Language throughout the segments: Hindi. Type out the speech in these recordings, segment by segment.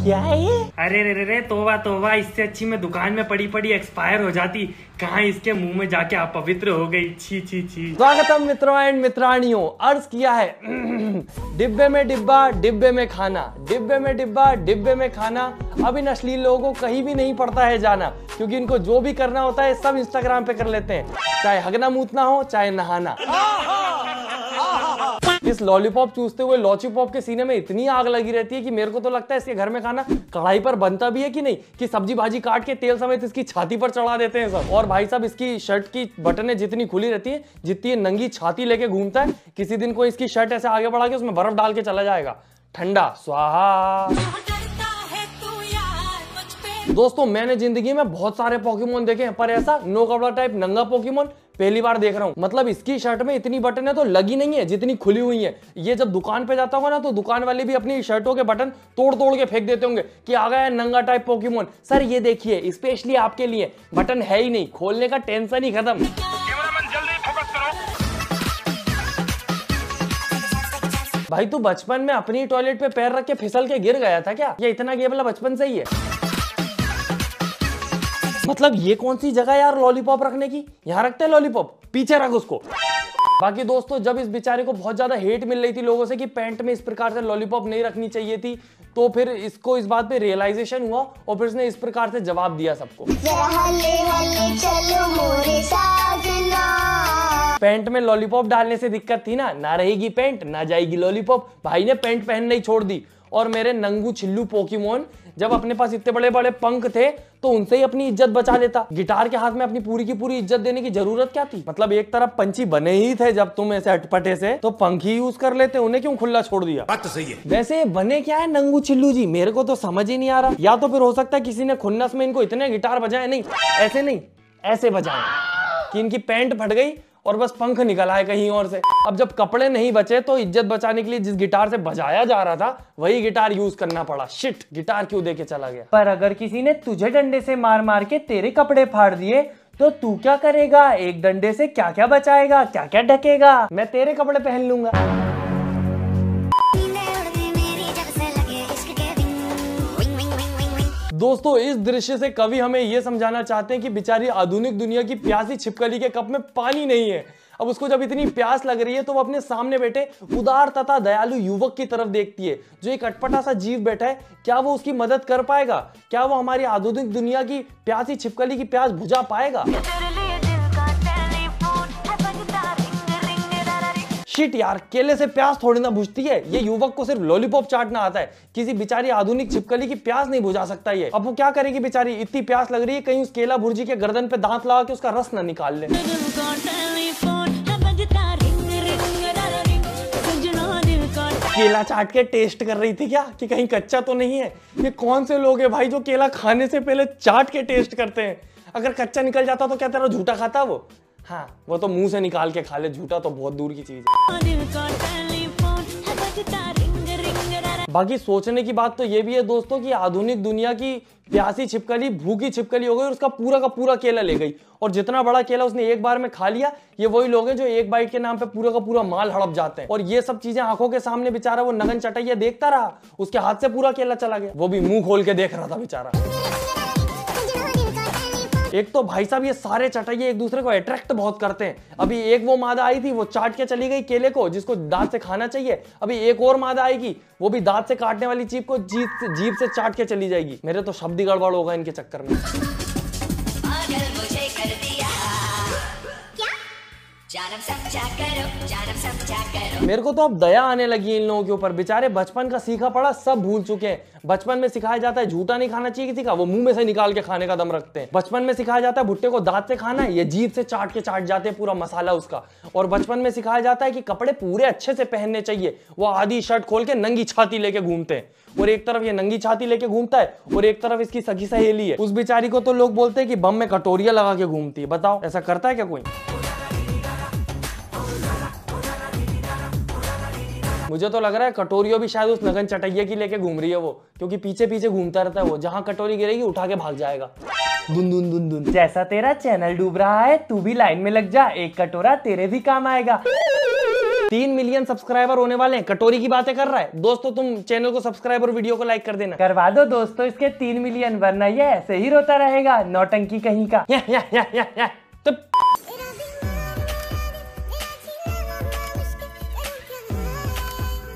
क्या है ये? अरे रे रे रे, तोबा तोबा, इससे अच्छी मैं दुकान में पड़ी पड़ी एक्सपायर हो जाती। कहाँ इसके मुंह में जाके अपवित्र हो गई। छी छी छी। स्वागतम मित्रों एंड मित्राणियों। अर्ज किया है डिब्बे में डिब्बा, डिब्बे में खाना, डिब्बे में डिब्बा, डिब्बे में खाना। अब इन अश्लील लोगों को कहीं भी नहीं पड़ता है जाना, क्योंकि इनको जो भी करना होता है सब इंस्टाग्राम पे कर लेते हैं, चाहे हगना मूतना हो चाहे नहाना। इस लॉलीपॉप चूसते हुए लॉची पॉप के सीने में इतनी आग लगी रहती है कि मेरे को तो लगता है इसके घर में खाना कढ़ाई पर बनता भी है कि नहीं, कि सब्जी भाजी काट के तेल समेत इसकी छाती पर चढ़ा देते हैं सब। और भाई साहब, इसकी शर्ट की बटनें जितनी खुली रहती है, जितनी नंगी छाती लेके घूमता है, किसी दिन को इसकी शर्ट ऐसे आगे बढ़ा के उसमें बर्फ डाल के चला जाएगा। ठंडा स्वाहा। दोस्तों, मैंने जिंदगी में बहुत सारे पोकेमोन देखे हैं, पर ऐसा नो कपड़ा टाइप नंगा पोकेमोन पहली बार देख रहा हूँ। मतलब इसकी शर्ट में इतनी बटनें तो लगी नहीं है जितनी खुली हुई है। ये जब दुकान पे जाता होगा ना, तो दुकान वाले भी अपनी शर्टों के बटन तोड़ तोड़ के फेंक देते होंगे कि आ गया नंगा टाइप पोकेमोन। सर ये देखिए, स्पेशली आपके लिए बटन है ही नहीं, खोलने का टेंशन ही खत्म। भाई तू बचपन में अपनी टॉयलेट पे पैर रख के फिसल के गिर गया था क्या? ये इतना गेबला बचपन से ही है? मतलब ये कौन सी जगह यार लॉलीपॉप रखने की? यहाँ रखते हैं लॉलीपॉप, पीछे रख उसको। बाकी दोस्तों, जब इस बेचारे को बहुत ज्यादा हेट मिल रही थी लोगों से कि पैंट में इस प्रकार से लॉलीपॉप नहीं रखनी चाहिए थी, तो फिर इसको इस बात पे रियलाइजेशन हुआ और फिर इसने इस प्रकार से जवाब दिया सबको। पैंट में लॉलीपॉप डालने से दिक्कत थी ना रहेगी पैंट ना जाएगी लॉलीपॉप। भाई ने पैंट पहनना ही छोड़ दी। और मेरे नंगू छिल्लू पोकेमोन, जब अपने पास इतने बड़े बड़े पंख थे तो उनसे ही अपनी इज्जत बचा लेता। गिटार के हाथ में अपनी पूरी की पूरी इज्जत देने की जरूरत क्या थी? मतलब एक तरफ पंछी बने ही थे जब तुम ऐसे अटपटे से, तो पंख ही यूज कर लेते, उन्हें क्यों खुला छोड़ दिया? बात तो सही है। वैसे बने क्या है नंगू छिल्लू जी, मेरे को तो समझ ही नहीं आ रहा। या तो फिर हो सकता है किसी ने खुन्नस में इनको इतने गिटार बजाए, नहीं ऐसे नहीं ऐसे बजाए कि इनकी पैंट फट गई और बस पंख निकल आए कहीं और से। अब जब कपड़े नहीं बचे तो इज्जत बचाने के लिए जिस गिटार से बजाया जा रहा था वही गिटार यूज करना पड़ा। शिट, गिटार क्यों देके चला गया? पर अगर किसी ने तुझे डंडे से मार मार के तेरे कपड़े फाड़ दिए तो तू क्या करेगा? एक डंडे से क्या क्या बचाएगा, क्या क्या ढकेगा? मैं तेरे कपड़े पहन लूंगा। दोस्तों, इस दृश्य से कवि हमें यह समझाना चाहते हैं कि बेचारी आधुनिक दुनिया की प्यासी छिपकली के कप में पानी नहीं है। अब उसको जब इतनी प्यास लग रही है तो वो अपने सामने बैठे उदार तथा दयालु युवक की तरफ देखती है जो एक अटपटा सा जीव बैठा है। क्या वो उसकी मदद कर पाएगा? क्या वो हमारी आधुनिक दुनिया की प्यासी छिपकली की प्यास बुझा पाएगा? शिट यार, केले से प्यास थोड़ी ना बुझती है। ये युवक को सिर्फ लॉलीपॉप चाटना आता है, किसी बेचारी आधुनिक छिपकली की प्यास नहीं बुझा सकता ये। अब वो क्या करेगी बेचारी? इतनी प्यास लग रही है, कहीं उस केला भुर्जी के गर्दन पे दांत लगा के उसका रस ना निकाल ले। केला चाट के टेस्ट कर रही थी क्या कि कहीं कच्चा तो नहीं है? ये कौन से लोग हैं भाई जो केला खाने से पहले चाट के टेस्ट करते हैं? अगर कच्चा निकल जाता तो क्या तेरा झूठा खाता वो? हाँ, वो तो मुंह से निकाल के खा ले, झूठा तो बहुत दूर की चीज है। बाकी सोचने की बात तो ये भी है दोस्तों कि आधुनिक दुनिया की प्यासी छिपकली भूखी छिपकली हो गई और उसका पूरा का पूरा केला ले गई। और जितना बड़ा केला उसने एक बार में खा लिया, ये वही लोग हैं जो एक बाइट के नाम पे पूरा का पूरा माल हड़प जाते हैं। और ये सब चीजें आंखों के सामने बेचारा वो नगन चटैया देखता रहा, उसके हाथ से पूरा केला चला गया। वो भी मुंह खोल के देख रहा था बेचारा। एक तो भाई साहब, ये सारे चटैये एक दूसरे को अट्रैक्ट बहुत करते हैं। अभी एक वो मादा आई थी, वो चाट के चली गई केले को जिसको दांत से खाना चाहिए। अभी एक और मादा आएगी, वो भी दांत से काटने वाली चीज को जीभ से चाट के चली जाएगी। मेरे तो शब्द ही गड़बड़ होगा इनके चक्कर में। मेरे को तो अब दया आने लगी इन लोगों के ऊपर। बेचारे बचपन का सीखा पड़ा सब भूल चुके हैं। बचपन में सिखाया जाता है झूठा नहीं खाना चाहिए किसी का, वो मुंह में से निकाल के खाने का दम रखते हैं। बचपन में सिखाया जाता है भुट्टे को दांत से खाना है, ये जीभ से चाट के चाट जाते हैं पूरा मसाला उसका। और बचपन में सिखाया जाता है कि कपड़े पूरे अच्छे से पहनने चाहिए, वो आधी शर्ट खोल के नंगी छाती लेके घूमते हैं। और एक तरफ ये नंगी छाती लेके घूमता है और एक तरफ इसकी सखी सहेली है। उस बेचारी को तो लोग बोलते हैं कि बम में कटोरियां लगा के घूमती है। बताओ, ऐसा करता है क्या कोई? मुझे तो लग रहा है कटोरियों भी शायद उस नगन चटैया की लेके घूम रही है वो, क्योंकि पीछे पीछे घूमता रहता है वो। जहां कटोरी गिरेगी उठा के भाग जाएगा। दुन दुन दुन दुन। जैसा तेरा चैनल डूब रहा है, तू भी लाइन में लग जा, एक कटोरा तेरे भी काम आएगा। 3 मिलियन सब्सक्राइबर होने वाले हैं, कटोरी की बातें कर रहा है। दोस्तों तुम चैनल को सब्सक्राइब और वीडियो को लाइक कर देना। करवा दो दोस्तों इसके 3 मिलियन, वरना ये ऐसे ही रोता रहेगा नौटंकी कहीं का। तो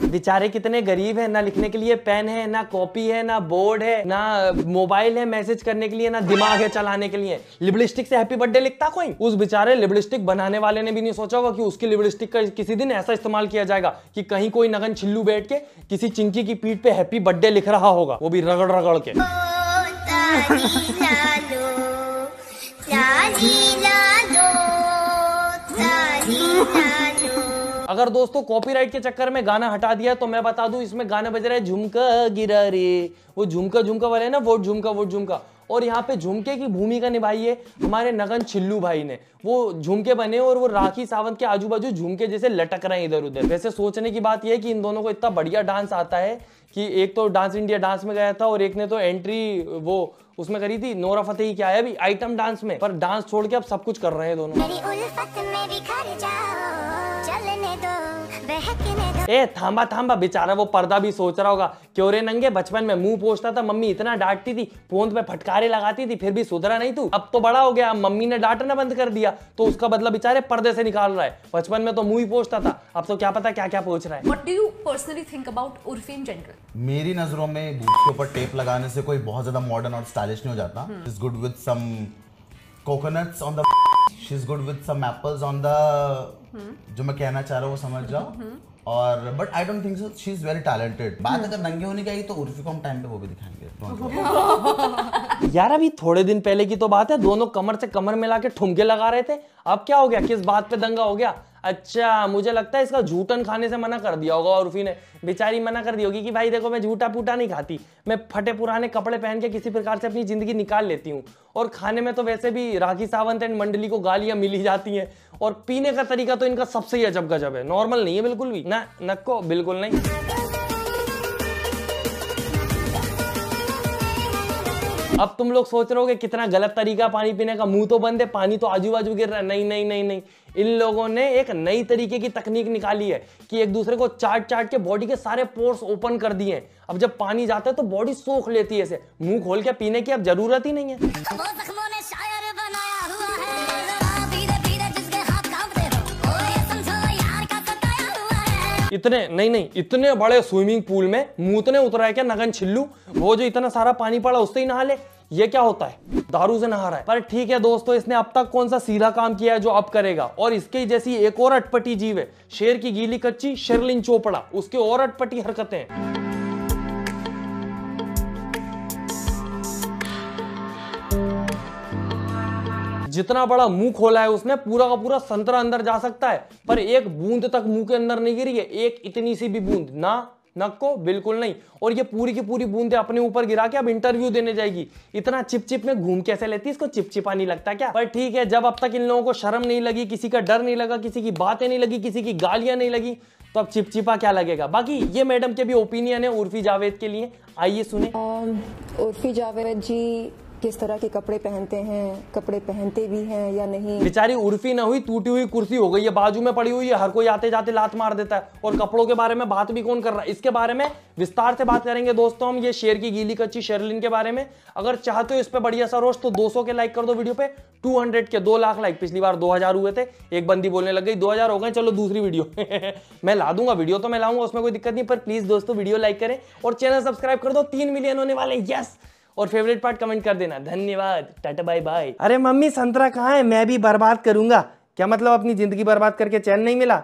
बेचारे कितने गरीब हैं, ना लिखने के लिए पेन है, ना कॉपी है, ना बोर्ड है, ना मोबाइल है मैसेज करने के लिए, ना दिमाग है चलाने के लिए। लिपस्टिक से हैप्पी बर्थडे लिखता कोई? उस बेचारे लिपस्टिक बनाने वाले ने भी नहीं सोचा होगा कि उसकी लिपस्टिक का किसी दिन ऐसा इस्तेमाल किया जाएगा कि कहीं कोई नगन छिल्लू बैठ के किसी चिंकी की पीठ पे हैप्पी बर्थडे लिख रहा होगा, वो भी रगड़ रगड़ के। अगर दोस्तों कॉपीराइट के चक्कर में गाना हटा दिया तो मैं बता दूं, इसमें गाना बज रहा है झुमका गिरा रे, वो झुमका झुमका वाले ना, वोट झुमका। और यहाँ पे झुमके की भूमिका निभाई है हमारे नगन छिल्लू भाई ने। वो झुमके बने और वो राखी सावंत के आजू बाजू झुमके जैसे लटक रहे हैं इधर उधर। वैसे सोचने की बात यह है कि इन दोनों को इतना बढ़िया डांस आता है कि एक तो डांस इंडिया डांस में गया था और एक ने तो एंट्री वो उसमें करी थी नोरा फतेही क्या है अभी आइटम डांस में, पर डांस छोड़ के अब सब कुछ कर रहे हैं दोनों। ए थांबा बेचारा वो पर्दा भी सोच रहा होगा, क्यों रे नंगे, बचपन में मुंह पोंछता था, मम्मी इतना डांटती थी, पोंछ पे फटकारे लगाती थी, फिर भी सुधरा नहीं तू। अब तो बड़ा हो गया, मम्मी ने डांटना बंद कर दिया तो उसका बदला बेचारे पर्दे से निकाल रहा है। बचपन में तो मुंह ही पोंछता था, अब तो क्या पता क्या क्या पोंछ रहा है। What do you personally think about Urfi in general? मेरी नजरों में बूट के ऊपर टेप लगाने से कोई बहुत ज्यादा मॉडर्न और स्टाइलिश नहीं हो जाता। She is good with some coconuts on the, she is good with some apples on the, जो मैं कहना चाह रहा हूँ वो समझ जाओ। और but I don't think so she is very talented. बात अगर नंगे होने की आई तो उर्फी को हम टाइम पे वो भी दिखाएंगे। यार अभी थोड़े दिन पहले की तो बात है, दोनों कमर से कमर मिला के ठुमके लगा रहे थे। अब क्या हो गया, किस बात पे दंगा हो गया? अच्छा मुझे लगता है इसका झूठन खाने से मना कर दिया होगा उर्फी ने, बेचारी मना कर दी होगी कि भाई देखो मैं झूठा पूटा नहीं खाती, मैं फटे पुराने कपड़े पहन के किसी प्रकार से अपनी जिंदगी निकाल लेती हूँ। और खाने में तो वैसे भी राखी सावंत एंड मंडली को गालियां मिली जाती हैं। और पीने का तरीका तो इनका सबसे ही अजब गजब है, नॉर्मल नहीं है बिल्कुल भी, ना नक्को बिल्कुल नहीं। अब तुम लोग सोच रहे हो कि कितना गलत तरीका पानी पीने का, मुंह तो बंद है, पानी तो आजू बाजू गिर रहा है। नहीं, इन लोगों ने एक नई तरीके की तकनीक निकाली है कि एक दूसरे को चाट के बॉडी के सारे पोर्स ओपन कर दिए। अब जब पानी जाता है तो बॉडी सोख लेती है इसे, मुंह खोल के पीने की अब जरूरत ही नहीं है। इतने बड़े स्विमिंग पूल में मूतने उतरा है क्या नगन छिल्लू? वो जो इतना सारा पानी पड़ा उससे ही नहा ले, ये क्या होता है, दारू से नहा रहा है। पर ठीक है दोस्तों, इसने अब तक कौन सा सीधा काम किया है जो अब करेगा? और इसके जैसी एक और अटपटी जीव है, शेर की गीली कच्ची शेरलिन चोपड़ा, उसके और अटपटी हरकतें। जितना बड़ा मुंह खोला है उसने, पूरा का पूरा संतरा अंदर जा सकता है, पर एक बूंद तक मुंह के अंदर नहीं गिरी है, एक इतनी सी भी बूंद ना, नक्को बिल्कुल नहीं। और ये पूरी की पूरी बूंदे अपने ऊपर गिरा के अब इंटरव्यू देने जाएगी। इतना चिपचिप में घूम कैसे लेती है, इसको चिपचिपा नहीं लगता क्या? पर ठीक है, जब अब तक इन लोगों को शर्म नहीं लगी, किसी का डर नहीं लगा, किसी की बातें नहीं लगी, किसी की गालियां नहीं लगी, तो अब चिपचिपा क्या लगेगा? बाकी ये मैडम के भी ओपिनियन है उर्फी जावेद के लिए, आइए सुने। उर्फी जावेद जी किस तरह के कपड़े पहनते हैं, कपड़े पहनते भी हैं या नहीं। बेचारी उर्फी ना हुई, टूटी हुई कुर्सी हो गई है, बाजू में पड़ी हुई है, हर कोई आते जाते लात मार देता है। और कपड़ों के बारे में बात भी कौन कर रहा है, इसके बारे में विस्तार से बात करेंगे दोस्तों हम, ये शेर की गीली कच्ची शेरलिन के बारे में। अगर चाहते हो इस पे बढ़िया सा रोस्ट तो 200 के लाइक कर दो वीडियो पे, 200 के 2 लाख लाइक। पिछली बार 2000 हुए थे, एक बंदी बोलने लग गई 2000 हो गए, चलो दूसरी वीडियो मैं ला दूंगा, वीडियो तो मैं लाऊंगा, उसमें कोई दिक्कत नहीं, पर प्लीज दोस्तों वीडियो लाइक करें और चैनल सब्सक्राइब कर दो। 3 मिलियन होने वाले, यस। और फेवरेट पार्ट कमेंट कर देना। धन्यवाद, टाटा बाय बाय। अरे मम्मी संतरा कहाँ है, मैं भी बर्बाद करूंगा। क्या मतलब अपनी जिंदगी बर्बाद करके चैन नहीं मिला?